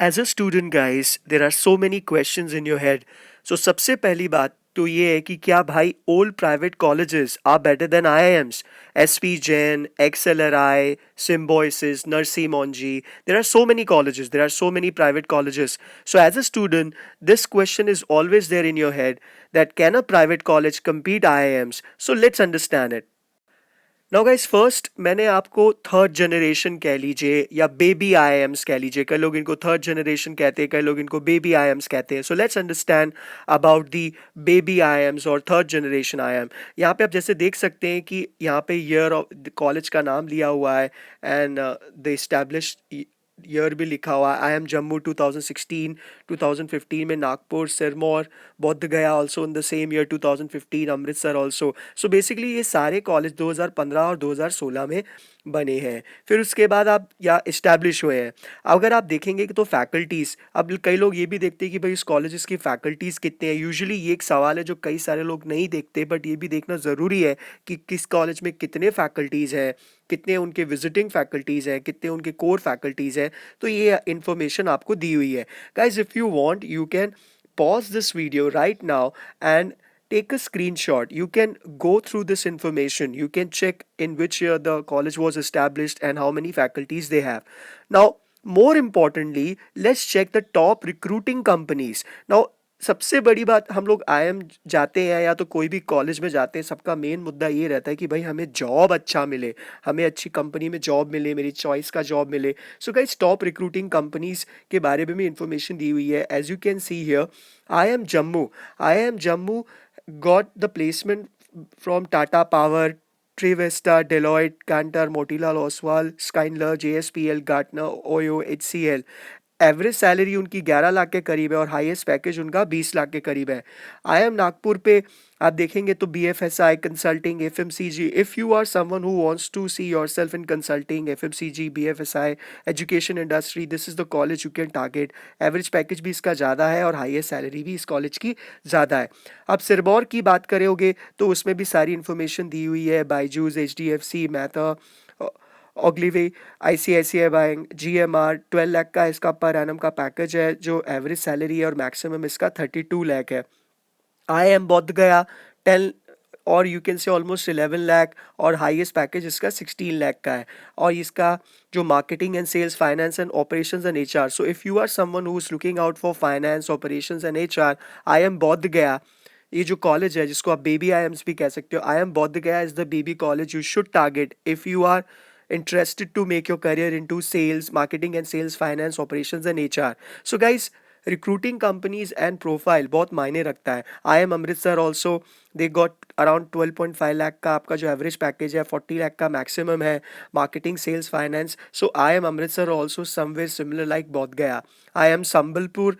As a student guys, there are so many questions in your head. So सबसे पहली बात तो ये है कि क्या भाई all private colleges are better than IIMs? SP Jain, XLRI, Symbiosis, Narsi Monji. There are so many colleges. There are so many private colleges. So as a student, this question is always there in your head that can a private college compete IIMs? So let's understand it. Now guys first मैंने आपको third generation कह लीजिए या baby IIMs कह लीजिए, कई लोग इनको थर्ड जनरेशन कहते हैं, कई लोग इनको बेबी आईएम्स कहते हैं. So let's understand about the baby IIMs और थर्ड जनरेशन आईएम. यहाँ पे आप जैसे देख सकते हैं कि यहाँ पे ईयर ऑफ कॉलेज का नाम लिया हुआ है एंड द इस्टेब्लिश ईयर भी लिखा हुआ है. आई एम जम्मू 2016. 2015 में नागपुर, सिरमौर, बोध गया also in the same year 2015, Amritsar also. So basically ये सारे कॉलेज 2015 और 2016 में बने हैं. फिर उसके बाद आप या इस्टेब्लिश हुए हैं. अगर आप देखेंगे कि तो फैकल्टीज़, अब कई लोग ये भी देखते हैं कि भाई इस कॉलेजेस की फैकल्टीज़ कितने हैं. यूजुअली ये एक सवाल है जो कई सारे लोग नहीं देखते, बट ये भी देखना ज़रूरी है कि किस कॉलेज में कितने फैकल्टीज़ हैं, कितने उनके विजिटिंग फैकल्टीज़ हैं, कितने उनके कोर फैकल्टीज़ हैं. तो ये इन्फॉर्मेशन आपको दी हुई है. Guys if you want you can pause this video right now and take a screenshot. You can go through this information. You can check in which year the college was established and how many faculties they have. Now, more importantly, let's check the top recruiting companies. Now, सबसे बड़ी बात, हम लोग IM जाते हैं या तो कोई भी कॉलेज में जाते हैं, सबका मेन मुद्दा ये रहता है कि भाई हमें जॉब अच्छा मिले, हमें अच्छी कंपनी में जॉब मिले, मेरी चॉइस का जॉब मिले. So guys top recruiting companies के बारे में भी इंफॉर्मेशन दी हुई है. As you can see here, I M Jammu got the placement from Tata Power, Trivesta, Deloitte, Cantor, Motilal Oswal, Skynler, JSPL, Gartner, OYO, HCL. Average salary उनकी 11 लाख के करीब है और हाईएस्ट पैकेज उनका 20 लाख के करीब है. आई एम नागपुर पे आप देखेंगे तो BFSI consulting, FMCG. If you are someone who wants to see yourself in consulting, FMCG, BFSI, education industry, this is the college you can target. Average package भी इसका ज़्यादा है और हाईएस्ट सैलरी भी इस कॉलेज की ज़्यादा है. अब सिरमौर की बात करोगे तो उसमें भी सारी इन्फॉर्मेशन दी हुई है. बायजूस, HDFC, मैथा, ऑग्लिवे, ICICI बैंक, GMR. 12 लाख का इसका पर एनम का पैकेज है जो एवरेज सैलरी है और मैक्सिमम इसका 32 लाख है. आई एम बोध गया 10 और you can say almost 11 lakh और हाईएस्ट पैकेज इसका 16 लाख का है. और इसका जो marketing and sales, finance and operations and HR. So if you are someone who is looking out for finance, operations and HR, I M Bodh Gaya ये जो कॉलेज है जिसको आप बेबी आईएम्स भी कह सकते हो, आई M Bodh Gaya is the baby college you should target if you are interested to make your career into sales, marketing and sales, finance, operations and HR. So guys, recruiting companies and profile बहुत मायने रखता है. आई am Amritsar also, they got around 12.5 lakh का आपका जो average package है, 40 लाख का maximum है. Marketing, sales, finance. So I am Amritsar also somewhere similar like Bodh Gaya. I am Sambalpur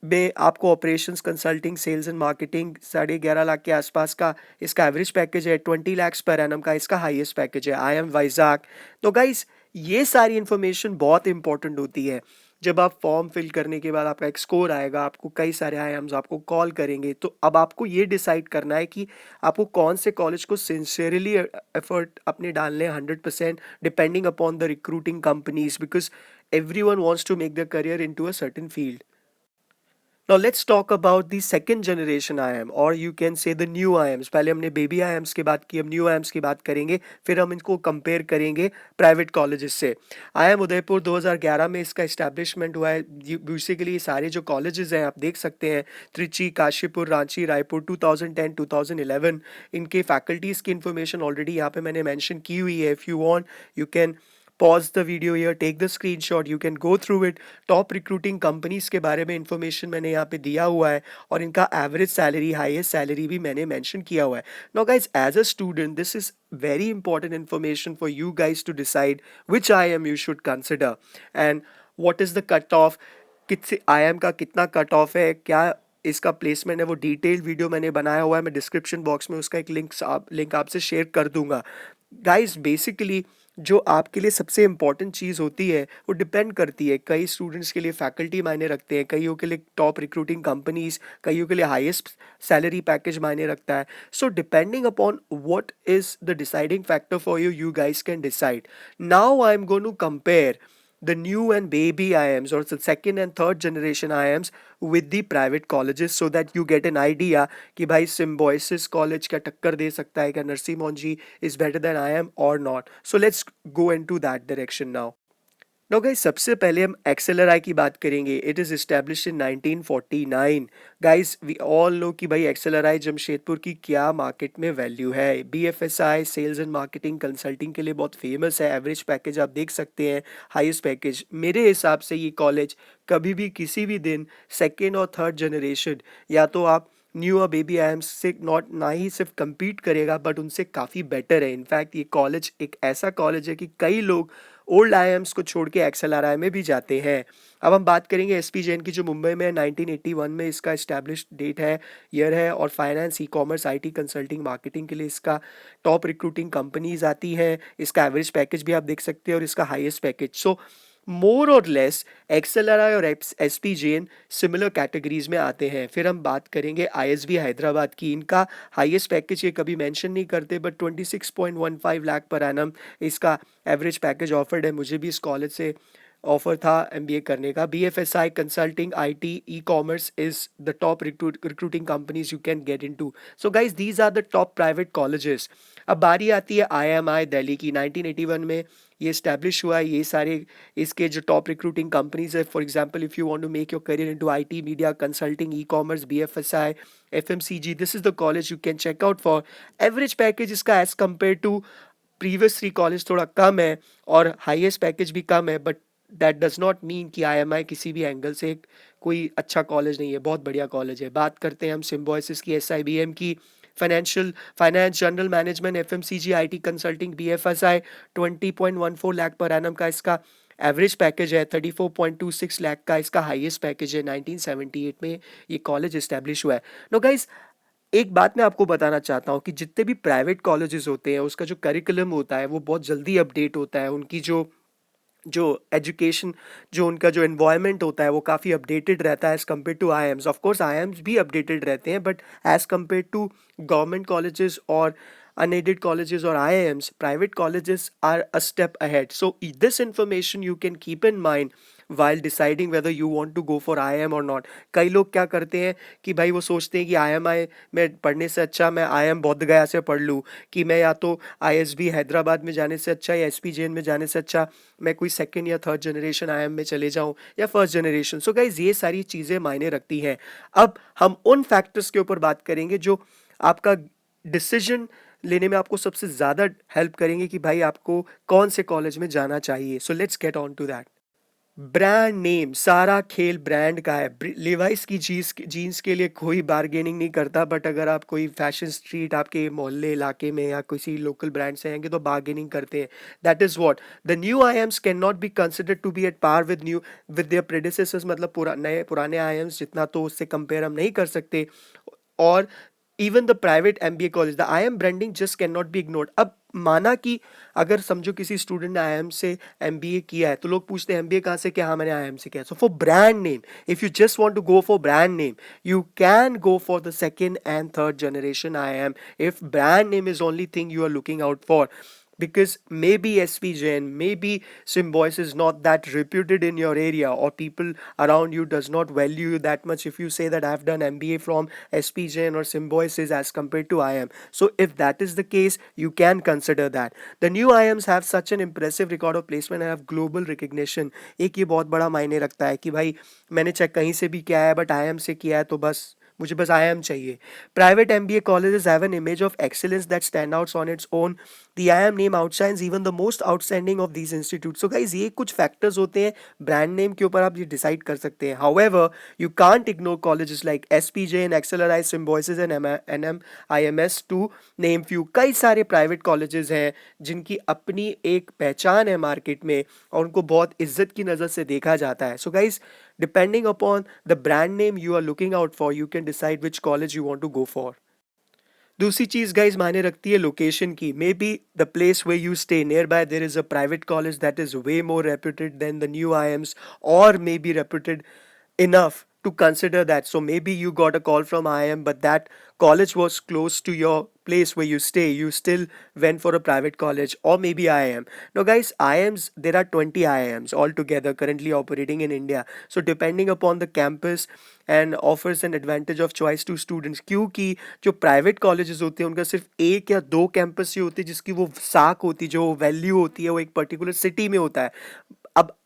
में आपको operations, consulting, sales and marketing 11.5 lakh के आसपास का इसका एवरेज पैकेज है. 20 लाख पर एनम का इसका हाईएस्ट पैकेज है. I am Vizag. तो गाइस ये सारी इन्फॉर्मेशन बहुत इंपॉर्टेंट होती है. जब आप फॉर्म फिल करने के बाद आपका एक स्कोर आएगा, आपको कई सारे आईएम्स आपको कॉल करेंगे, तो अब आपको ये डिसाइड करना है कि आपको कौन से कॉलेज को सिंसियरली एफर्ट अपने डालने 100% depending upon the recruiting companies, because everyone wants to make their career into a certain field. Now let's talk about the second generation IIM or you can say the new IIMs. पहले हमने baby IIMs की बात की, अब new IIMs की बात करेंगे, फिर हम इनको कंपेयर करेंगे प्राइवेट कॉलेजेस से. IIM उदयपुर 2011 में इसका इस्टेब्लिशमेंट हुआ है. बेसिकली सारे जो कॉलेजेस हैं आप देख सकते हैं, त्रिची, काशीपुर, रांची, रायपुर. 2010, 2011 इनके फैकल्टीज़ की इन्फॉर्मेशन ऑलरेडी यहाँ पे मैंने मैंशन की हुई है. If you want you can pause the video here, take the screenshot, you can go through it. Top recruiting companies के बारे में इंफॉर्मेशन मैंने यहाँ पे दिया हुआ है और इनका एवरेज सैलरी, हाईएस्ट सैलरी भी मैंने मेंशन किया हुआ है. Now guys as a student this is very important information for you guys to decide which IIM you should consider and what is the cut off, कितने IIM का कितना cut off है, क्या इसका प्लेसमेंट है. वो डिटेल वीडियो मैंने बनाया हुआ है, मैं डिस्क्रिप्शन बॉक्स में उसका एक लिंक आपसे शेयर कर दूंगा. गाइस बेसिकली जो आपके लिए सबसे इम्पॉर्टेंट चीज़ होती है वो डिपेंड करती है. कई स्टूडेंट्स के लिए फैकल्टी मायने रखते हैं, कईयों के लिए टॉप रिक्रूटिंग कंपनीज, कईयों के लिए हाईएस्ट सैलरी पैकेज मायने रखता है. So depending upon what is the deciding factor for you, you guys can decide. Now I am going to compare the new and baby IIMs or the second and third generation IIMs with the private colleges so that you get an idea कि भाई Symbiosis college क्या टक्कर दे सकता है, क्या Narasimha Monjee is better than IIM or not. So let's go into that direction now. Now guys, सबसे पहले हम XLRI की बात करेंगे. It is established in 1949. Guys, we all know कि भाई XLRI जमशेदपुर की क्या मार्केट में वैल्यू है. BFSI sales and marketing consulting के लिए बहुत फेमस है. एवरेज पैकेज आप देख सकते हैं, हाईएस्ट पैकेज. मेरे हिसाब से ये कॉलेज कभी भी किसी भी दिन सेकेंड और थर्ड जनरेशन या तो आप न्यू और बेबी आईएम्स से नॉट ना ही सिर्फ compete करेगा बट उनसे काफ़ी बेटर है. इनफैक्ट ये कॉलेज एक ऐसा कॉलेज है कि कई लोग ओल्ड आईएम्स को छोड़ के XLRI में भी जाते हैं. अब हम बात करेंगे एसपी जैन की जो मुंबई में 1981 में इसका इस्टेब्लिश डेट है, ईयर है. और finance, e commerce, IT consulting, marketing के लिए इसका टॉप रिक्रूटिंग कंपनीज आती हैं. इसका एवरेज पैकेज भी आप देख सकते हैं और इसका हाईएस्ट पैकेज. सो मोर और लेस XLRI और एसपी जैन सिमिलर कैटेगरीज में आते हैं. फिर हम बात करेंगे आईएसबी हैदराबाद की. इनका हाईएस्ट पैकेज ये कभी मेंशन नहीं करते बट 26.15 लाख पर एनम इसका एवरेज पैकेज ऑफर्ड है. मुझे भी इस कॉलेज से ऑफर था एमबीए करने का. BFSI consulting, IT, e commerce is the top recruiting companies you can get into. So guys these are the top private colleges. अब बारी आती है IMI दिल्ली की. 1981 में ये स्टैब्लिश हुआ है. ये सारे इसके जो टॉप रिक्रूटिंग कंपनीज है, for example if you want to make your career into IT, media, consulting, e commerce, BFSI, FMCG, this is the college you can check out for. Average package इसका as compare to previous 3 college थोड़ा कम है और highest package भी कम है. But that does not mean कि IMI किसी भी एंगल से कोई अच्छा कॉलेज नहीं है. बहुत बढ़िया कॉलेज है. बात करते हैं हम सिम्बोयसिस की, SIBM की. Finance, general management, FMCG, IT consulting, BFSI, 20.14 lakh per annum का इसका एवरेज पैकेज है. 34.26 लाख का इसका हाईएस्ट पैकेज है. 1978 में ये कॉलेज इस्टेब्लिश हुआ है. नो गाइस, एक बात मैं आपको बताना चाहता हूँ कि जितने भी प्राइवेट कॉलेजेस होते हैं उसका जो करिकुलम होता है वो बहुत जल्दी अपडेट होता है. उनकी जो जो एजुकेशन, जो उनका जो एनवायरनमेंट होता है वो काफ़ी अपडेटेड रहता है as compare to IIMs. Of course IIMs भी अपडेटेड रहते हैं but as compare to government colleges और unaided colleges or IIMs, private colleges are a step ahead. So this information you can keep in mind while deciding whether you want to go for IIM or not. कई लोग क्या करते हैं कि भाई वो सोचते हैं कि IMI में पढ़ने से अच्छा मैं IIM बोध गया से पढ़ लूँ, कि मैं या तो ISB हैदराबाद में जाने से अच्छा या SP जैन में जाने से अच्छा मैं कोई सेकंड या थर्ड जनरेशन IIM में चले जाऊँ या फर्स्ट जनरेशन. सो गाइज ये सारी चीज़ें मायने रखती हैं. अब हम उन फैक्टर्स के ऊपर बात करेंगे जो आपका डिसीजन लेने में आपको सबसे ज़्यादा हेल्प करेंगे कि भाई आपको कौन से कॉलेज में जाना चाहिए. So let's get on to that. Brand name, सारा खेल ब्रांड का है. लिवाइस की जीन्स के लिए कोई बार्गेनिंग नहीं करता बट अगर आप कोई फैशन स्ट्रीट आपके मोहल्ले इलाके में या किसी लोकल ब्रांड से आएंगे तो बार्गेनिंग करते हैं. That is what the new IIMs can not be considered to be at par with their predecessors. मतलब पुराने IIMs जितना तो उससे कंपेयर हम नहीं कर सकते. और even the private MBA college, the IIM branding just can not be ignored. अब माना कि अगर समझो किसी स्टूडेंट ने IIM से MBA किया है तो लोग पूछते हैं MBA कहाँ से किया. हाँ मैंने IIM से किया. So for brand name, if you just want to go for brand name, you can go for the second and third generation IIM if brand name is only thing you are looking out for. Because maybe SP Jain, maybe Symbiosis is not that reputed in your area, or people around you does not value you that much if you say that I've done MBA from SP Jain or Symbiosis as compared to IIM. So if that is the case, you can consider that. The new IIMs have such an impressive record of placement and have global recognition. एक ये बहुत बड़ा मायने रखता है कि भाई मैंने चाहे कहीं से भी किया है बट IIM से किया है तो बस मुझे बस IIM चाहिए. Private MBA colleges have an image of excellence that stand out on its own. The IIM name outshines even the most outstanding of these institutes. So guys, ये कुछ factors होते हैं brand name के ऊपर आप ये decide कर सकते हैं. However, you can't ignore colleges like SP Jain, XLRI, Symbiosis and NMIMS to name few. कई सारे private colleges हैं जिनकी अपनी एक पहचान है मार्केट में और उनको बहुत इज्जत की नज़र से देखा जाता है. So guys, depending upon the brand name you are looking out for, you can decide which college you want to go for. दूसरी चीज़ गाइज मायने रखती है लोकेशन की. Maybe the place where you stay nearby there is a private college that is way more reputed than the new IIMs, और maybe reputed enough to consider that. So maybe you got a call from IIM, but that college was close to your place where you stay. You still went for a private college, or maybe IIM. Now, guys, IIMs, there are 20 IIMs altogether currently operating in India. So depending upon the campus and offers an advantage of choice to students, क्योंकि जो private colleges होते हैं उनका सिर्फ एक या दो campus ही होते हैं जिसकी वो साख होती है, जो वैल्यू होती है वो एक पर्टिकुलर सिटी में होता है. अब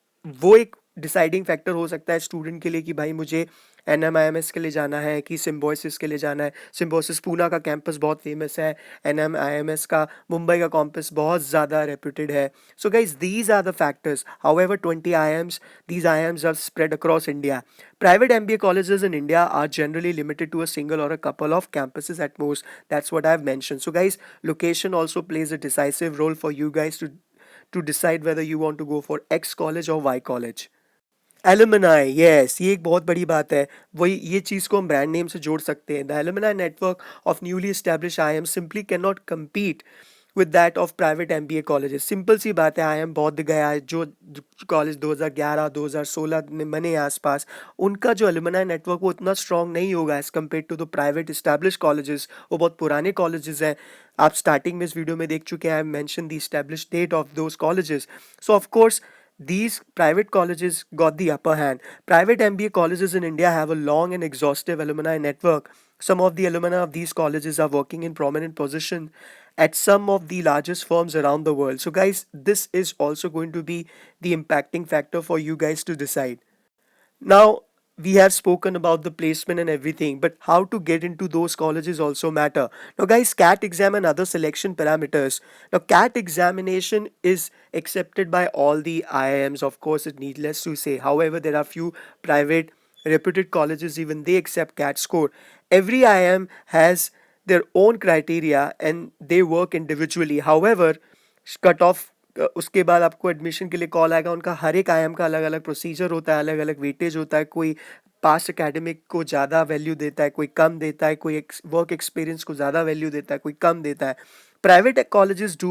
वो एक डिसाइडिंग फैक्टर हो सकता है स्टूडेंट के लिए कि भाई मुझे NMIMS के लिए जाना है कि सिम्बोसिस के लिए जाना है. सिम्बोसिस पूना का कैंपस बहुत फेमस है. NMIMS का मुंबई का कैंपस बहुत ज़्यादा रेप्यूटेड है. So guys these are the factors. However 20 IIMs, these IIMs are spread across India. Private MBA colleges in India are generally limited to a single or a couple of campuses at most. That's what I've mentioned. So guys, location also plays a decisive role for you guys to decide whether you want to go for X college or Y college. Alumni, yes, ये एक बहुत बड़ी बात है. वही ये चीज़ को हम ब्रांड नेम से जोड़ सकते हैं. The alumni network of newly establish IIM simply can not compete with that of private MBA colleges. Simple सी बात है, IIM बोध गया जो कॉलेज 2011-2016 में बने आसपास, उनका जो एलुमनाई नेटवर्क वो उतना स्ट्रॉन्ग नहीं होगा as compare to the private establish colleges. वो बहुत पुराने कॉलेजेस हैं. आप स्टार्टिंग में इस वीडियो में देख चुके हैं. I mention the establish date of those colleges. So of course these private colleges got the upper hand. Private MBA colleges in India have a long and exhaustive alumni network. Some of the alumni of these colleges are working in prominent position at some of the largest firms around the world. So guys, this is also going to be the impacting factor for you guys to decide. Now, we have spoken about the placement and everything, but how to get into those colleges also matter. Now, guys, CAT exam and other selection parameters. Now, CAT examination is accepted by all the IIMs, of course, it needless to say. However, there are few private reputed colleges, even they accept CAT score. Every IIM has their own criteria and they work individually. However, cut off उसके बाद आपको admission के लिए call आएगा. उनका हर एक IIM का अलग अलग प्रोसीजर होता है, अलग अलग वेटेज होता है. कोई पास्ट एकेडमिक को ज़्यादा वैल्यू देता है, कोई कम देता है. कोई वर्क एक्सपीरियंस को ज़्यादा वैल्यू देता है, कोई कम देता है. Private colleges do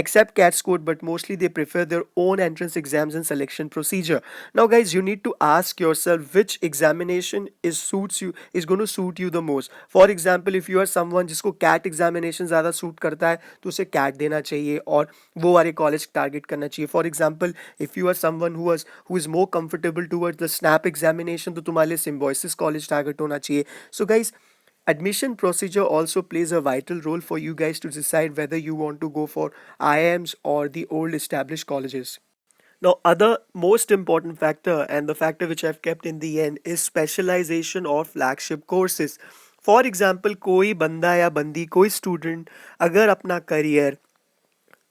accept CAT score, but mostly they prefer their own entrance exams and selection procedure. Now, guys, you need to ask yourself which examination is going to suit you the most. For example, if you are someone जिसको CAT examination ज़्यादा suit करता है, तो उसे CAT देना चाहिए और वो वाले college target करना चाहिए. For example, if you are someone who is more comfortable towards the SNAP examination, तो तुम्हारे लिए Symbiosis college target होना चाहिए. So, guys, admission procedure also plays a vital role for you guys to decide whether you want to go for IIMs or the old established colleges. Now, other most important factor and the factor which I've kept in the end is specialization or flagship courses. For example, कोई बंदा या बंदी कोई student अगर अपना career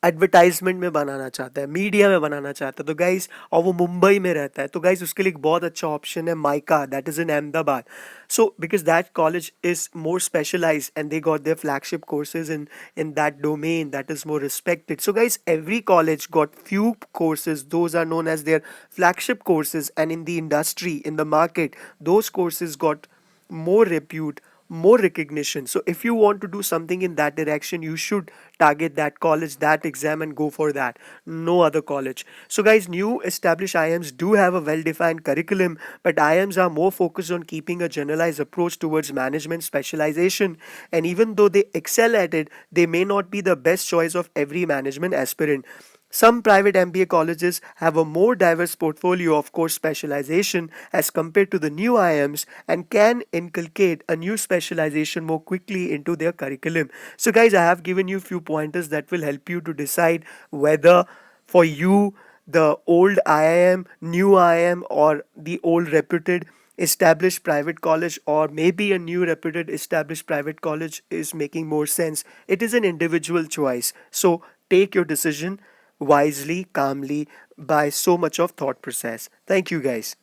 advertisement में बनाना चाहता है, मीडिया में बनाना चाहता है, तो गाइज और वो मुंबई में रहता है, तो गाइज उसके लिए एक बहुत अच्छा ऑप्शन है MICA, that is in Ahmedabad. So because that college is more specialised and they got their flagship courses in that domain that is more respected. So guys, every college got few courses, those are known as their flagship courses, and in the industry, in the market, those courses got more repute, more recognition. So if you want to do something in that direction, you should target that college, that exam, and go for that, no other college. So guys, new established IIMs do have a well-defined curriculum, but IIMs are more focused on keeping a generalized approach towards management specialization, and even though they excel at it, they may not be the best choice of every management aspirant. Some private MBA colleges have a more diverse portfolio of course specialization as compared to the new IIMs and can inculcate a new specialization more quickly into their curriculum. So guys, I have given you few pointers that will help you to decide whether for you the old IIM, new IIM, or the old reputed established private college, or maybe a new reputed established private college is making more sense. It is an individual choice. So take your decision wisely, calmly, by so much of thought process. Thank you guys.